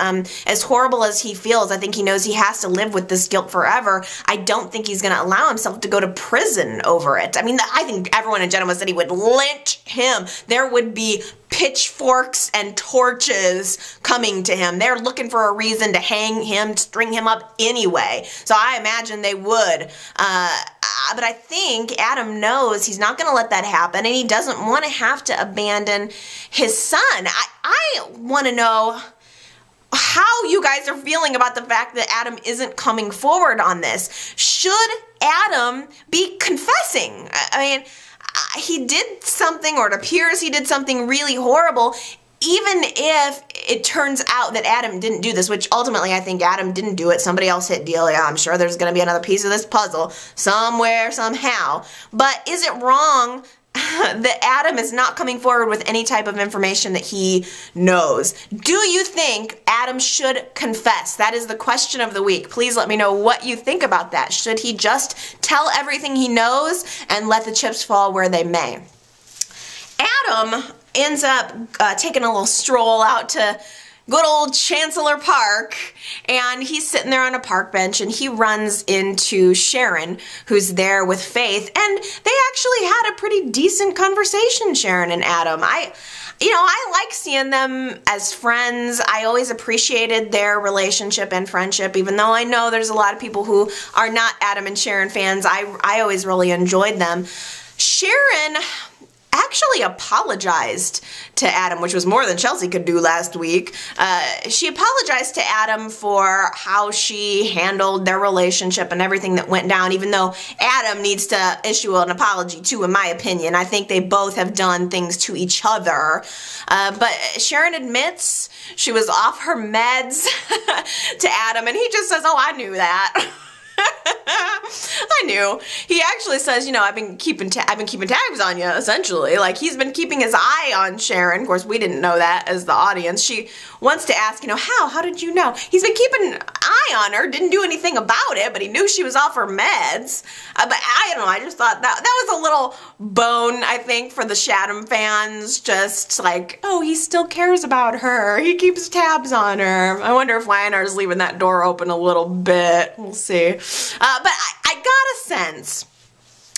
As horrible as he feels, I think he knows he has to live with this guilt forever. I don't think he's going to allow himself to go to prison over it. I mean, I think everyone in Genoa City would lynch him. There would be pitchforks and torches coming to him. They're looking for a reason to hang him, string him up anyway. So I imagine they would. But I think Adam knows he's not going to let that happen, and he doesn't want to have to abandon his son. I want to know how you guys are feeling about the fact that Adam isn't coming forward on this. Should Adam be confessing? I mean, he did something, or it appears he did something really horrible, even if it turns out that Adam didn't do this, which ultimately I think Adam didn't do it. Somebody else hit Delia. I'm sure there's going to be another piece of this puzzle somewhere, somehow. But is it wrong that Adam is not coming forward with any type of information that he knows? Do you think Adam should confess? That is the question of the week. Please let me know what you think about that. Should he just tell everything he knows and let the chips fall where they may? Adam ends up taking a little stroll out to good old Chancellor Park, and he's sitting there on a park bench, and he runs into Sharon, who's there with Faith, and they actually had a pretty decent conversation, Sharon and Adam. I like seeing them as friends. I always appreciated their relationship and friendship, even though I know there's a lot of people who are not Adam and Sharon fans. I always really enjoyed them. Sharon actually apologized to Adam, which was more than Chelsea could do last week. She apologized to Adam for how she handled their relationship and everything that went down, even though Adam needs to issue an apology too, in my opinion. I think they both have done things to each other. But Sharon admits she was off her meds to Adam, and he just says, oh, I knew that. I knew. He actually says, you know, I've been keeping tabs on you, essentially. Like, he's been keeping his eye on Sharon. Of course, we didn't know that as the audience. She wants to ask, you know, how did you know? He's been keeping an eye on her, didn't do anything about it, but he knew she was off her meds. But I don't know, I just thought that was a little bone, I think, for the Shadow fans. Just like, oh, he still cares about her. He keeps tabs on her. I wonder if Lionheart's leaving that door open a little bit. We'll see. But I got a sense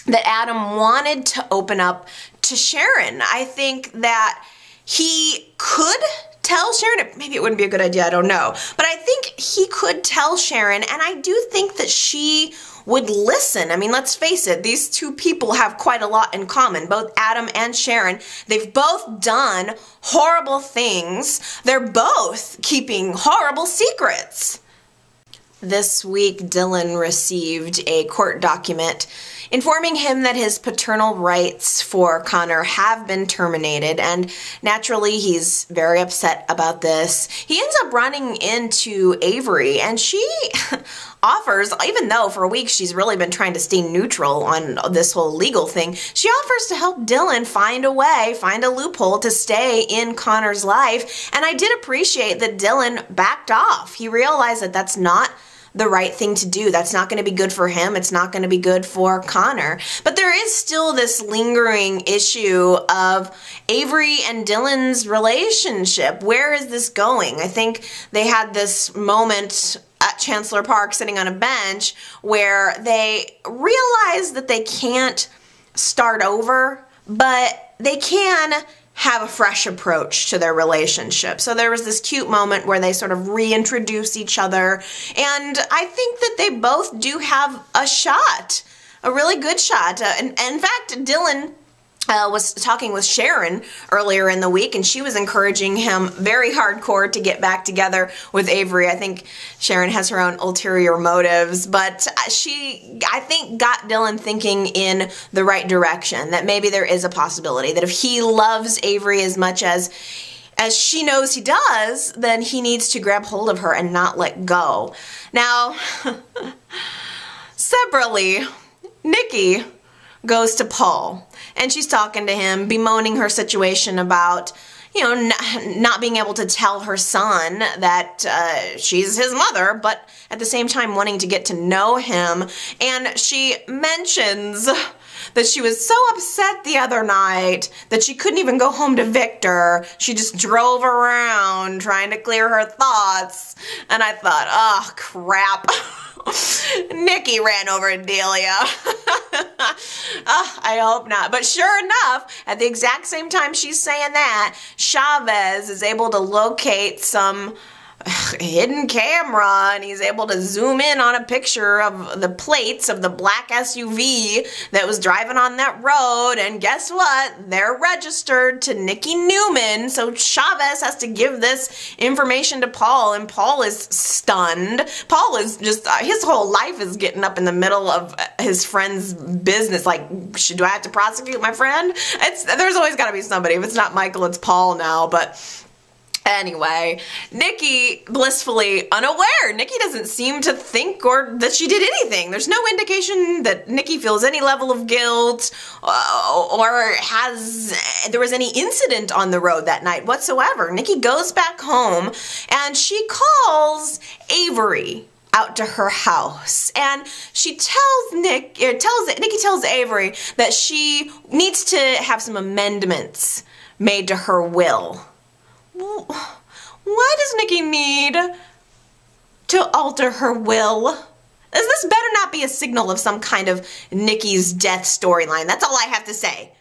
that Adam wanted to open up to Sharon. I think that he could tell Sharon, maybe it wouldn't be a good idea, I don't know, but I think he could tell Sharon, and I do think that she would listen. I mean, let's face it, these two people have quite a lot in common, both Adam and Sharon. They've both done horrible things. They're both keeping horrible secrets. This week, Dylan received a court document informing him that his paternal rights for Connor have been terminated, and naturally he's very upset about this. He ends up running into Avery, and she offers, even though for a week she's really been trying to stay neutral on this whole legal thing, she offers to help Dylan find a way, find a loophole to stay in Connor's life. And I did appreciate that Dylan backed off. He realized that that's not the right thing to do. That's not going to be good for him. It's not going to be good for Connor. But there is still this lingering issue of Avery and Dylan's relationship. Where is this going? I think they had this moment at Chancellor Park sitting on a bench where they realized that they can't start over, but they can have a fresh approach to their relationship. So there was this cute moment where they sort of reintroduce each other, and I think that they both do have a shot, a really good shot. And in fact, Dylan was talking with Sharon earlier in the week, and she was encouraging him very hardcore to get back together with Avery. I think Sharon has her own ulterior motives, but she, I think, got Dylan thinking in the right direction, that maybe there is a possibility that if he loves Avery as much as she knows he does, then he needs to grab hold of her and not let go. Now, separately, Nikki goes to Paul, and she's talking to him, bemoaning her situation about, you know, not being able to tell her son that she's his mother, but at the same time wanting to get to know him. And she mentions that she was so upset the other night that she couldn't even go home to Victor. She just drove around trying to clear her thoughts. And I thought, oh, crap. Nikki ran over Delia. I hope not. But sure enough, at the exact same time she's saying that, Chavez is able to locate some hidden camera, and he's able to zoom in on a picture of the plates of the black SUV that was driving on that road, and guess what? They're registered to Nikki Newman, so Chavez has to give this information to Paul, and Paul is stunned. Paul is just, his whole life is getting up in the middle of his friend's business, like, do I have to prosecute my friend? There's always got to be somebody. If it's not Michael, it's Paul now, but anyway, Nikki blissfully unaware. Nikki doesn't seem to think or that she did anything. There's no indication that Nikki feels any level of guilt or there was any incident on the road that night whatsoever. Nikki goes back home and she calls Avery out to her house, and she tells Nikki tells Avery that she needs to have some amendments made to her will. Why does Nikki need to alter her will? This better not be a signal of some kind of Nikki's death storyline. That's all I have to say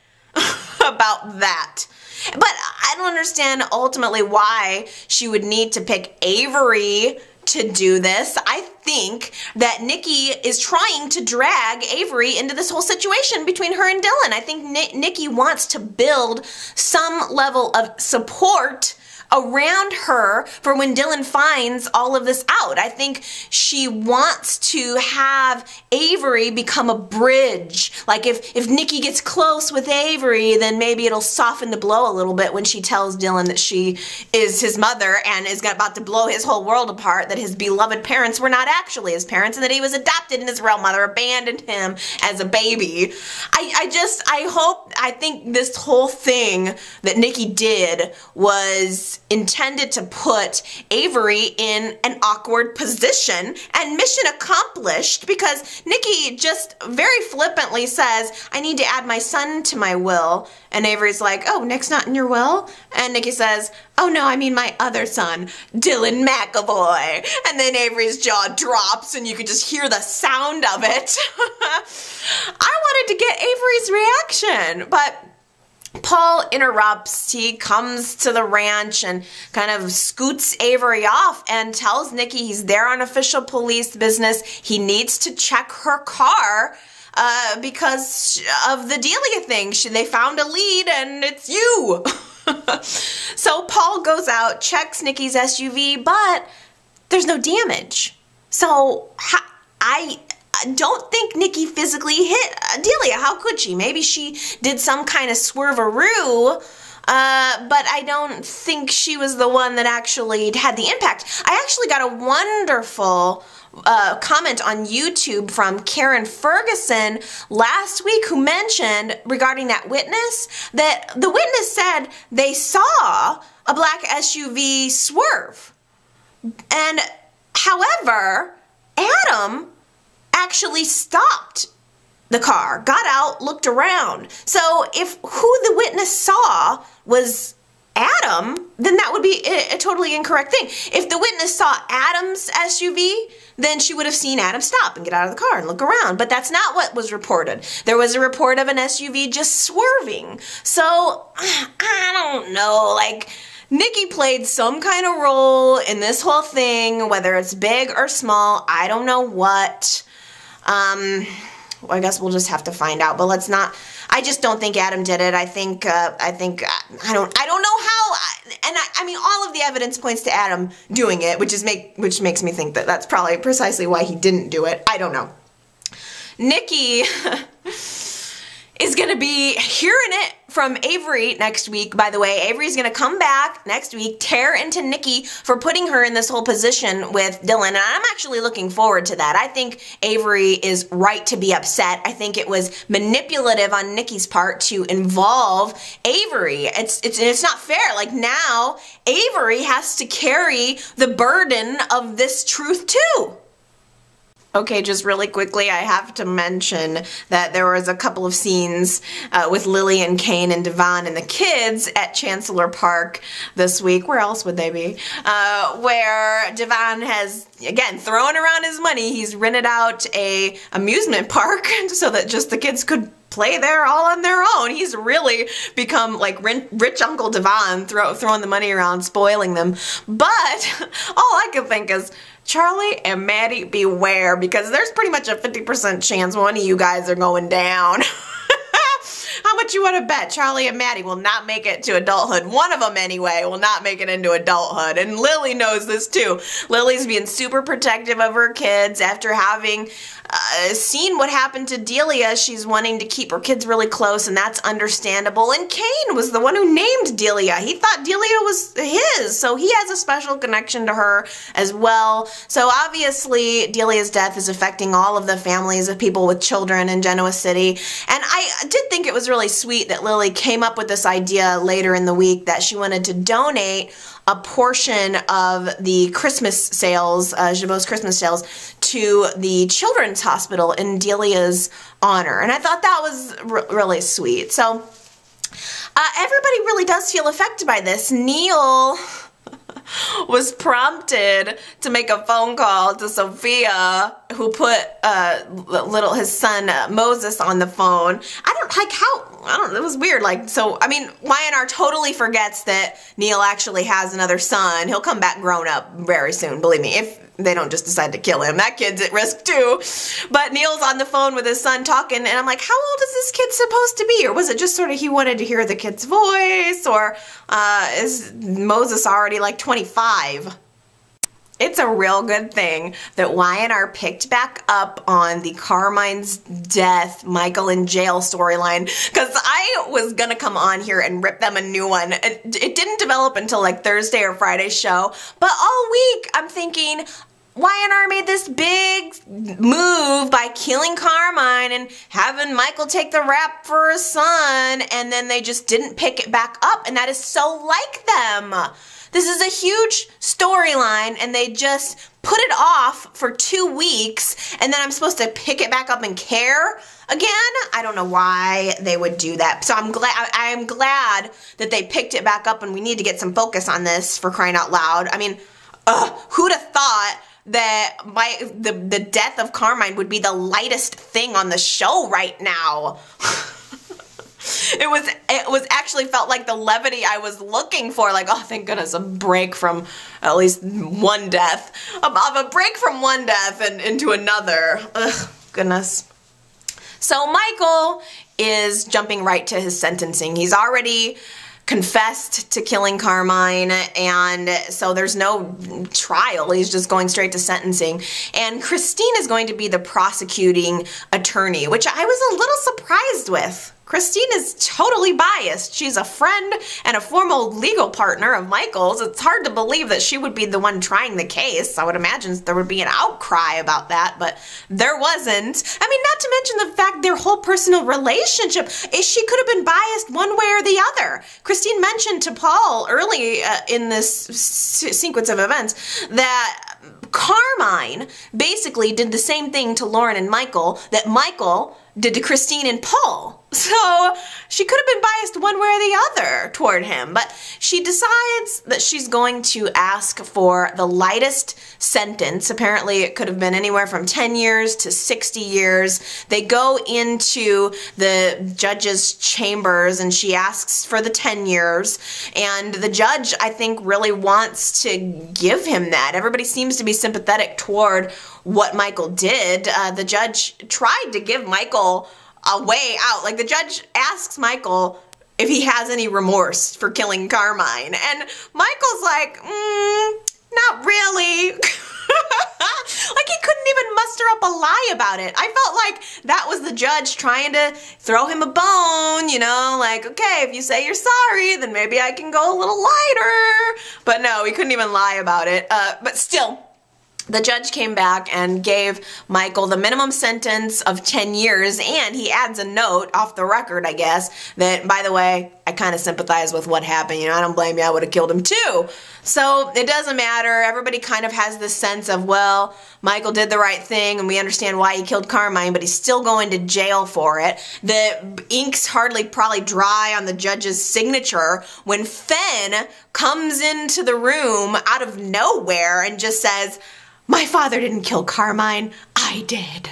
about that. But I don't understand ultimately why she would need to pick Avery to do this. I think that Nikki is trying to drag Avery into this whole situation between her and Dylan. I think Nikki wants to build some level of support around her for when Dylan finds all of this out. I think she wants to have Avery become a bridge. Like if Nikki gets close with Avery, then maybe it'll soften the blow a little bit when she tells Dylan that she is his mother and is about to blow his whole world apart, that his beloved parents were not actually his parents and that he was adopted and his real mother abandoned him as a baby. I think this whole thing that Nikki did was intended to put Avery in an awkward position, and mission accomplished, because Nikki just very flippantly says, I need to add my son to my will, and Avery's like, oh, Nick's not in your will? And Nikki says, oh no, I mean my other son, Dylan McAvoy. And then Avery's jaw drops and you could just hear the sound of it. I wanted to get Avery's reaction, but Paul interrupts. He comes to the ranch and kind of scoots Avery off and tells Nikki he's there on official police business. He needs to check her car because of the Delia thing. They found a lead and it's you. So Paul goes out, checks Nikki's SUV, but there's no damage. So I don't think Nikki physically hit Delia. How could she? Maybe she did some kind of swervaroo, but I don't think she was the one that actually had the impact. I actually got a wonderful comment on YouTube from Karen Ferguson last week, who mentioned regarding that witness that the witness said they saw a black SUV swerve. And however, Adam actually stopped the car, got out, looked around. So if who the witness saw was Adam, then that would be a totally incorrect thing. If the witness saw Adam's SUV, then she would have seen Adam stop and get out of the car and look around. But that's not what was reported. There was a report of an SUV just swerving. So, I don't know, like, Nikki played some kind of role in this whole thing, whether it's big or small, I don't know what. I guess we'll just have to find out, but let's not, I just don't think Adam did it. I don't know how, and I mean, all of the evidence points to Adam doing it, which makes me think that that's probably precisely why he didn't do it. I don't know. Nikki is going to be hearing it from Avery next week, by the way. Avery's going to come back next week, tear into Nikki for putting her in this whole position with Dylan, and I'm actually looking forward to that. I think Avery is right to be upset. I think it was manipulative on Nikki's part to involve Avery. It's not fair. Like, now Avery has to carry the burden of this truth too. Okay, just really quickly, I have to mention that there was a couple of scenes with Lily and Kane and Devon and the kids at Chancellor Park this week. Where else would they be? Where Devon has, again, thrown around his money. He's rented out a amusement park so that just the kids could play there all on their own. He's really become like rich Uncle Devon, throwing the money around, spoiling them. But all I can think is, Charlie and Matty, beware, because there's pretty much a 50% chance one of you guys are going down. How much you want to bet Charlie and Matty will not make it to adulthood? One of them, anyway, will not make it into adulthood. And Lily knows this, too. Lily's being super protective of her kids after having seen what happened to Delia. She's wanting to keep her kids really close, and that's understandable. And Kane was the one who named Delia. He thought Delia was his, so he has a special connection to her as well. So obviously, Delia's death is affecting all of the families of people with children in Genoa City. And I did think it was really sweet that Lily came up with this idea later in the week that she wanted to donate a portion of the Christmas sales, Jabot's Christmas sales, to the Children's Hospital in Delia's honor. And I thought that was really sweet. So everybody really does feel affected by this. Neil was prompted to make a phone call to Sophia, who put his son Moses on the phone. It was weird. Like, so, I mean, YNR totally forgets that Neil actually has another son. He'll come back grown up very soon, believe me, if they don't just decide to kill him. That kid's at risk too. But Neil's on the phone with his son talking, and I'm like, how old is this kid supposed to be? Or was it just sort of he wanted to hear the kid's voice? Or is Moses already like 25? It's a real good thing that YNR picked back up on the Carmine's death, Michael in jail storyline, because I was going to come on here and rip them a new one. It didn't develop until like Thursday or Friday's show, but all week I'm thinking, YNR made this big move by killing Carmine and having Michael take the rap for his son, and then they just didn't pick it back up, and that is so like them. This is a huge storyline, and they just put it off for 2 weeks, and then I'm supposed to pick it back up and care again? I don't know why they would do that. So I am glad that they picked it back up, and we need to get some focus on this, for crying out loud. I mean, who'd have thought that the death of Carmine would be the lightest thing on the show right now? It was actually felt like the levity I was looking for. Like, oh, thank goodness, a break from at least one death. A break from one death and into another. Ugh, goodness. So Michael is jumping right to his sentencing. He's already confessed to killing Carmine, and so there's no trial. He's just going straight to sentencing. And Christine is going to be the prosecuting attorney, which I was a little surprised with. Christine is totally biased. She's a friend and a former legal partner of Michael's. It's hard to believe that she would be the one trying the case. I would imagine there would be an outcry about that, but there wasn't. I mean, not to mention the fact their whole personal relationship, she could have been biased one way or the other. Christine mentioned to Paul early in this sequence of events that Carmine basically did the same thing to Lauren and Michael that Michael did to Christine and Paul. So she could have been biased one way or the other toward him, but she decides that she's going to ask for the lightest sentence. Apparently it could have been anywhere from 10 years to 60 years. They go into the judge's chambers and she asks for the 10 years, and the judge, I think, really wants to give him that. Everybody seems to be sympathetic toward what Michael did. The judge tried to give Michael a way out. Like, the judge asks Michael if he has any remorse for killing Carmine, and Michael's like, not really. Like, he couldn't even muster up a lie about it. I felt like that was the judge trying to throw him a bone, you know, like, okay, if you say you're sorry, then maybe I can go a little lighter. But no, he couldn't even lie about it. But still, the judge came back and gave Michael the minimum sentence of 10 years, and he adds a note off the record, I guess, that, by the way, I kind of sympathize with what happened. You know, I don't blame you. I would have killed him too. So it doesn't matter. Everybody kind of has this sense of, well, Michael did the right thing, and we understand why he killed Carmine, but he's still going to jail for it. The ink's hardly probably dry on the judge's signature when Fenn comes into the room out of nowhere and just says, "My father didn't kill Carmine, I did."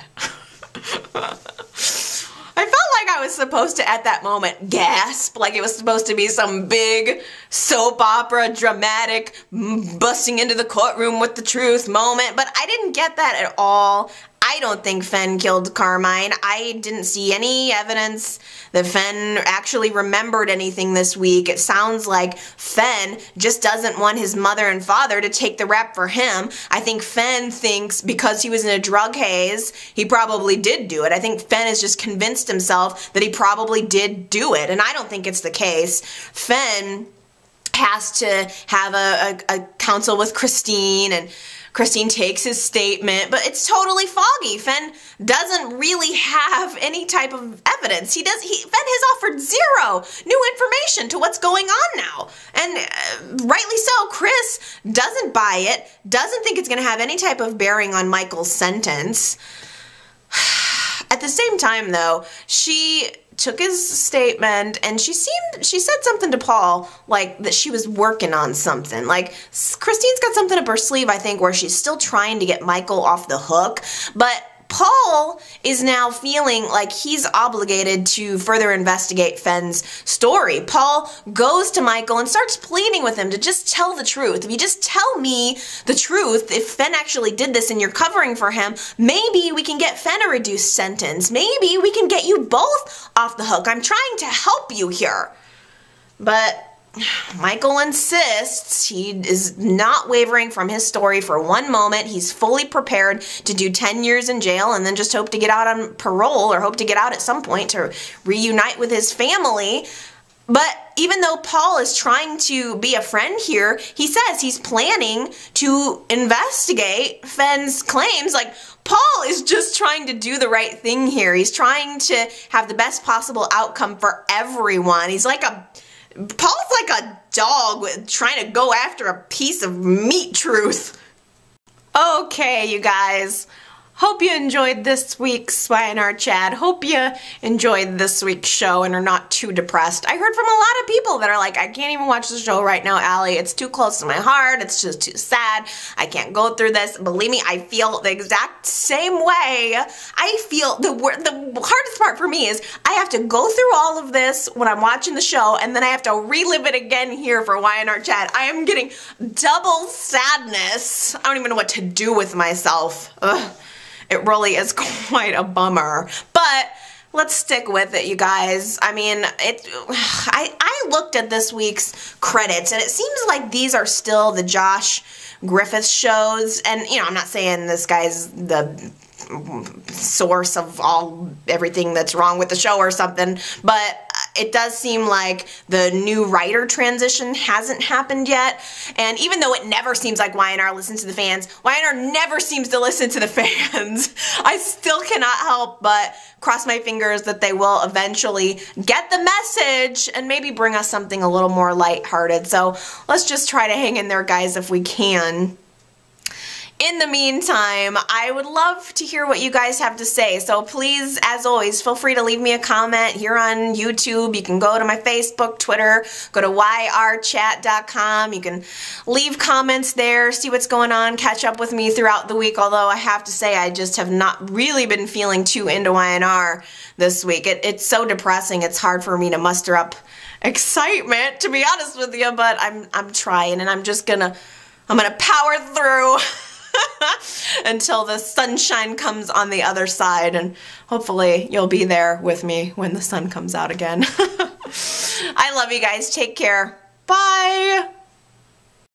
I felt like I was supposed to, at that moment, gasp, like it was supposed to be some big soap opera, dramatic, busting into the courtroom with the truth moment, but I didn't get that at all. I don't think Fenn killed Carmine. I didn't see any evidence that Fenn actually remembered anything this week. It sounds like Fenn just doesn't want his mother and father to take the rap for him. I think Fenn thinks because he was in a drug haze, he probably did do it. I think Fenn has just convinced himself that he probably did do it, and I don't think it's the case. Fenn has to have a counsel with Christine, and Christine takes his statement, but it's totally foggy. Fenn doesn't really have any type of evidence. Fenn has offered zero new information to what's going on now. And rightly so, Chris doesn't buy it, doesn't think it's going to have any type of bearing on Michael's sentence. At the same time, though, she took his statement and she said something to Paul, like that she was working on something. Like, Christine's got something up her sleeve, I think, where she's still trying to get Michael off the hook, but Paul is now feeling like he's obligated to further investigate Fenn's story. Paul goes to Michael and starts pleading with him to just tell the truth. If you just tell me the truth, if Fenn actually did this and you're covering for him, maybe we can get Fenn a reduced sentence. Maybe we can get you both off the hook. I'm trying to help you here. But Michael insists. He is not wavering from his story for one moment. He's fully prepared to do 10 years in jail and then just hope to get out on parole, or hope to get out at some point to reunite with his family. But even though Paul is trying to be a friend here, he says he's planning to investigate Fenn's claims. Like, Paul is just trying to do the right thing here. He's trying to have the best possible outcome for everyone. Paul's like a dog trying to go after a piece of meat truth. Okay, you guys. Hope you enjoyed this week's YNR Chat. Hope you enjoyed this week's show and are not too depressed. I heard from a lot of people that are like, I can't even watch the show right now, Allie. It's too close to my heart. It's just too sad. I can't go through this. Believe me, I feel the exact same way. I feel the hardest part for me is I have to go through all of this when I'm watching the show, and then I have to relive it again here for YNR Chat. I am getting double sadness. I don't even know what to do with myself. Ugh. It really is quite a bummer, but let's stick with it, you guys. I mean, I looked at this week's credits, and it seems like these are still the Josh Griffith shows, and, you know, I'm not saying this guy's the source of everything that's wrong with the show or something, but it does seem like the new writer transition hasn't happened yet. And even though it never seems like YNR listens to the fans, YNR never seems to listen to the fans. I still cannot help but cross my fingers that they will eventually get the message and maybe bring us something a little more lighthearted. So let's just try to hang in there, guys, if we can. in the meantime, I would love to hear what you guys have to say. So please, as always, feel free to leave me a comment here on YouTube. You can go to my Facebook, Twitter, go to yrchat.com. You can leave comments there, see what's going on, catch up with me throughout the week. Although I have to say, I just have not really been feeling too into YNR this week. It's so depressing. It's hard for me to muster up excitement, to be honest with you, but I'm trying, and I'm gonna power through until the sunshine comes on the other side, and hopefully you'll be there with me when the sun comes out again. I love you guys. Take care. Bye.